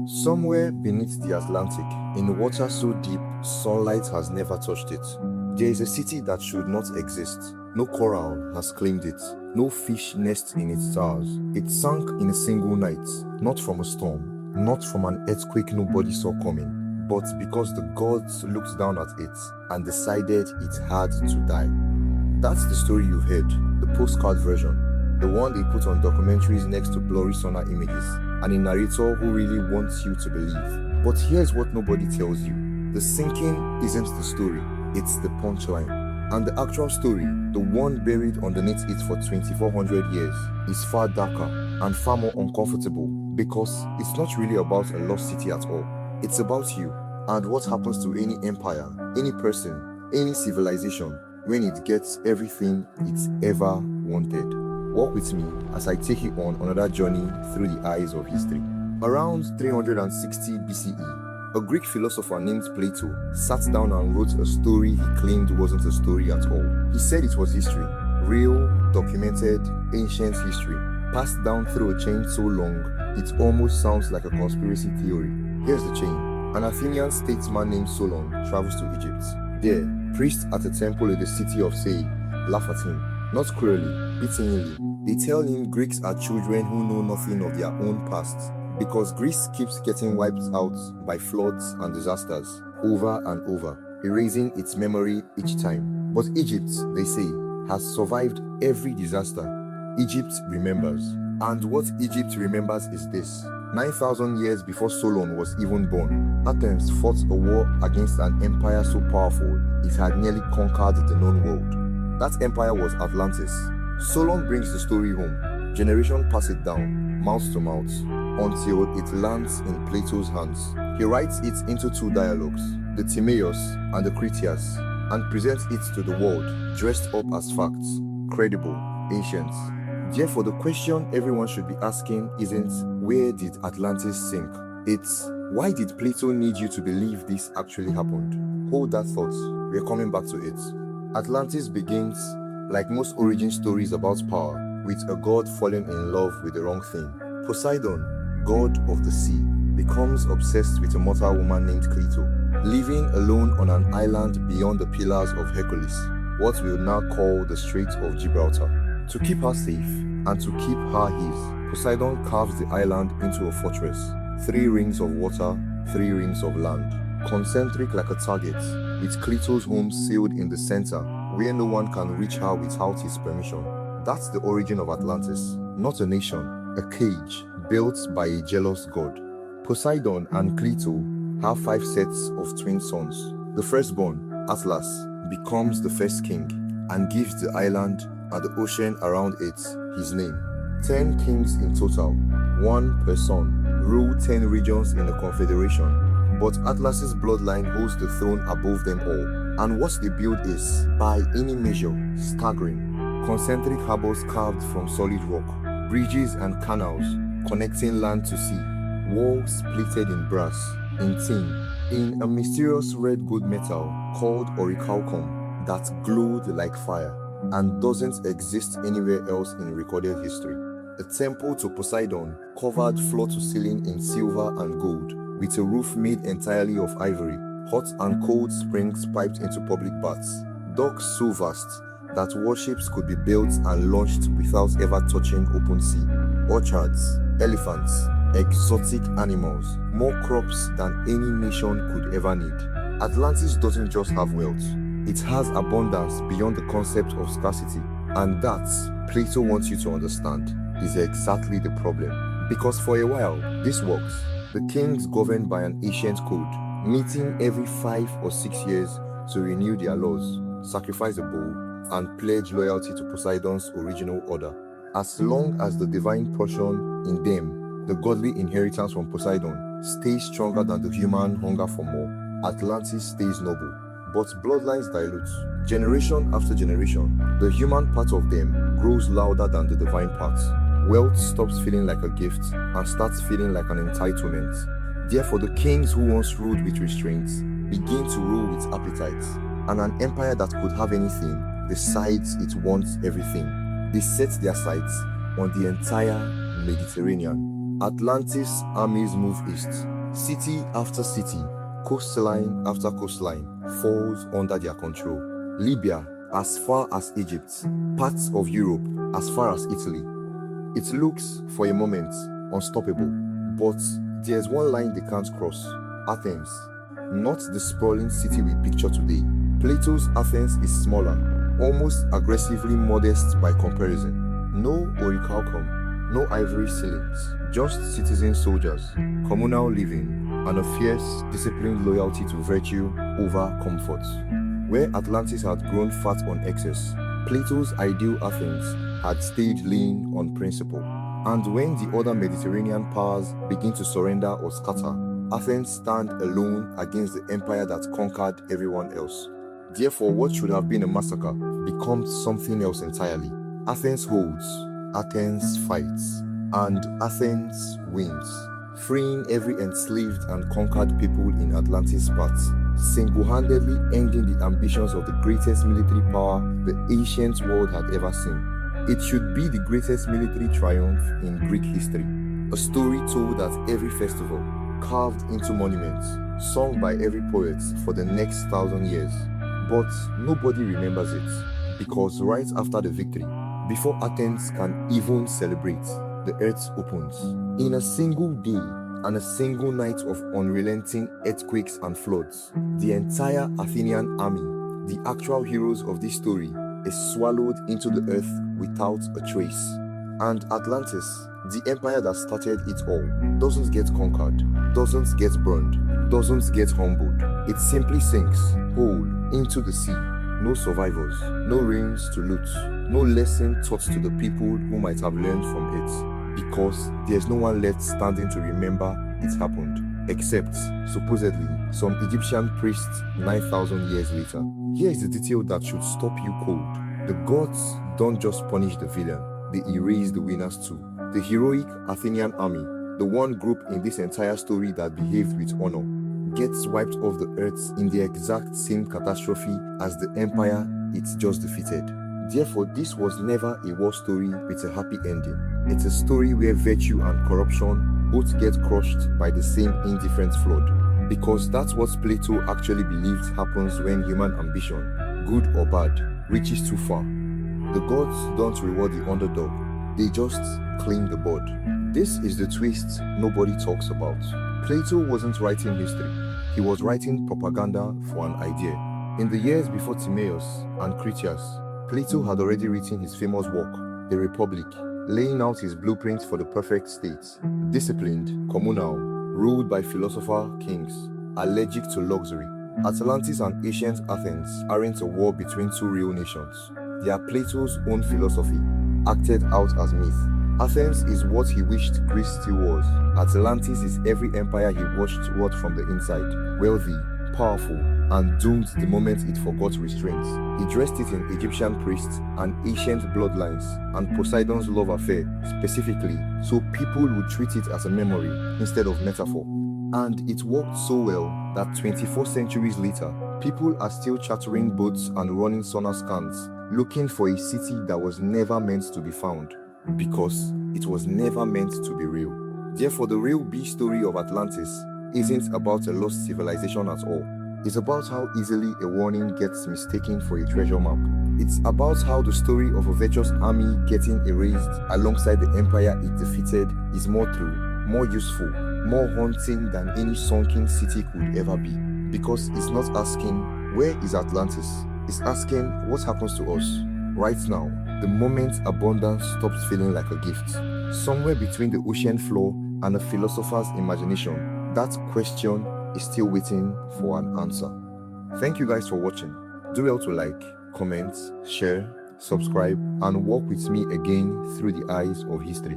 Somewhere beneath the Atlantic, in water so deep sunlight has never touched it, there is a city that should not exist. No coral has claimed it, no fish nests in its stars. It sank in a single night, not from a storm, not from an earthquake nobody saw coming, but because the gods looked down at it and decided it had to die. That's the story you've heard, the postcard version, the one they put on documentaries next to blurry sonar images, and a narrator who really wants you to believe. But here's what nobody tells you. The sinking isn't the story, it's the punchline. And the actual story, the one buried underneath it for 2400 years, is far darker and far more uncomfortable because it's not really about a lost city at all. It's about you and what happens to any empire, any person, any civilization when it gets everything it's ever wanted. Walk with me as I take you on another journey through the eyes of history. Around 360 BCE, a Greek philosopher named Plato sat down and wrote a story he claimed wasn't a story at all. He said it was history, real, documented, ancient history, passed down through a chain so long it almost sounds like a conspiracy theory. Here's the chain. An Athenian statesman named Solon travels to Egypt. There, priests at a temple in the city of Say laugh at him, not cruelly, pityingly. They tell him Greeks are children who know nothing of their own past, because Greece keeps getting wiped out by floods and disasters over and over, erasing its memory each time. But Egypt, they say, has survived every disaster. Egypt remembers. And what Egypt remembers is this. 9,000 years before Solon was even born, Athens fought a war against an empire so powerful it had nearly conquered the known world. That empire was Atlantis. Solon brings the story home. Generation pass it down, mouth to mouth, until it lands in Plato's hands. He writes it into two dialogues, the Timaeus and the Critias, and presents it to the world, dressed up as facts, credible, ancient. Therefore, the question everyone should be asking isn't, where did Atlantis sink? It's, why did Plato need you to believe this actually happened? Hold that thought, we're coming back to it. Atlantis begins, like most origin stories about power, with a god falling in love with the wrong thing. Poseidon, god of the sea, becomes obsessed with a mortal woman named Clito, living alone on an island beyond the Pillars of Hercules, what we'll now call the Strait of Gibraltar. To keep her safe and to keep her his, Poseidon carves the island into a fortress, 3 rings of water, 3 rings of land, concentric like a target, with Clito's home sealed in the center, where no one can reach her without his permission. That's the origin of Atlantis, not a nation, a cage built by a jealous god. Poseidon and Clito have 5 sets of twin sons. The firstborn, Atlas, becomes the first king and gives the island and the ocean around it his name. 10 kings in total, 1 per son, rule 10 regions in a confederation. But Atlas's bloodline holds the throne above them all. And what they build is, by any measure, staggering. Concentric harbors carved from solid rock, bridges and canals connecting land to sea, walls plated in brass, in tin, in a mysterious red gold metal called orichalcum that glowed like fire and doesn't exist anywhere else in recorded history. A temple to Poseidon covered floor to ceiling in silver and gold, with a roof made entirely of ivory, hot and cold springs piped into public baths, docks so vast that warships could be built and launched without ever touching open sea, orchards, elephants, exotic animals, more crops than any nation could ever need. Atlantis doesn't just have wealth, it has abundance beyond the concept of scarcity. And that, Plato wants you to understand, is exactly the problem. Because for a while, this works. The kings governed by an ancient code, meeting every 5 or 6 years to renew their laws, sacrifice a bull, and pledge loyalty to Poseidon's original order. As long as the divine portion in them, the godly inheritance from Poseidon, stays stronger than the human hunger for more, Atlantis stays noble. But bloodlines dilute. Generation after generation, the human part of them grows louder than the divine part. Wealth stops feeling like a gift and starts feeling like an entitlement. Therefore, the kings who once ruled with restraints begin to rule with appetites, and an empire that could have anything decides it wants everything. They set their sights on the entire Mediterranean. Atlantis armies move east. City after city, coastline after coastline falls under their control. Libya as far as Egypt, parts of Europe as far as Italy. It looks, for a moment, unstoppable. But there's one line they can't cross. Athens. Not the sprawling city we picture today. Plato's Athens is smaller, almost aggressively modest by comparison. No orichalcum, no ivory ceilings, just citizen soldiers, communal living, and a fierce, disciplined loyalty to virtue over comfort. Where Atlantis had grown fat on excess, Plato's ideal Athens had stayed lean on principle. And when the other Mediterranean powers begin to surrender or scatter, Athens stand alone against the empire that conquered everyone else. Therefore, what should have been a massacre becomes something else entirely. Athens holds, Athens fights, and Athens wins, freeing every enslaved and conquered people in Atlantis' path, single-handedly ending the ambitions of the greatest military power the ancient world had ever seen. It should be the greatest military triumph in Greek history, a story told at every festival, carved into monuments, sung by every poet for the next 1,000 years. But nobody remembers it, because right after the victory, before Athens can even celebrate, the earth opens. In a single day and a single night of unrelenting earthquakes and floods, the entire Athenian army, the actual heroes of this story, is swallowed into the earth without a trace. And Atlantis, the empire that started it all, doesn't get conquered, doesn't get burned, doesn't get humbled. It simply sinks whole into the sea. No survivors, no ruins to loot, no lesson taught to the people who might have learned from it, because there's no one left standing to remember it happened, except, supposedly, some Egyptian priests 9,000 years later. Here is the detail that should stop you cold. The gods don't just punish the villain, they erase the winners too. The heroic Athenian army, the one group in this entire story that behaved with honor, gets wiped off the earth in the exact same catastrophe as the empire it just defeated. Therefore, this was never a war story with a happy ending. It's a story where virtue and corruption both get crushed by the same indifferent flood. Because that's what Plato actually believed happens when human ambition, good or bad, reaches too far. The gods don't reward the underdog, they just claim the bud. This is the twist nobody talks about. Plato wasn't writing history, he was writing propaganda for an idea. In the years before Timaeus and Critias, Plato had already written his famous work, The Republic, laying out his blueprint for the perfect state, disciplined, communal, ruled by philosopher kings, allergic to luxury. Atlantis and ancient Athens aren't a war between two real nations. They are Plato's own philosophy, acted out as myth. Athens is what he wished Greece still was. Atlantis is every empire he watched rot from the inside, wealthy, powerful, and doomed the moment it forgot restraints. He dressed it in Egyptian priests and ancient bloodlines and Poseidon's love affair specifically so people would treat it as a memory instead of metaphor. And it worked so well that 24 centuries later, people are still chartering boats and running sonar scans, looking for a city that was never meant to be found, because it was never meant to be real. Therefore, the real B story of Atlantis isn't about a lost civilization at all. It's about how easily a warning gets mistaken for a treasure map. It's about how the story of a virtuous army getting erased alongside the empire it defeated is more true, more useful, more haunting than any sunken city could ever be. Because it's not asking, where is Atlantis? It's asking, what happens to us right now, the moment abundance stops feeling like a gift? Somewhere between the ocean floor and a philosopher's imagination, that question is still waiting for an answer. Thank you guys for watching. Do well to like, comment, share, subscribe, and walk with me again through the eyes of history.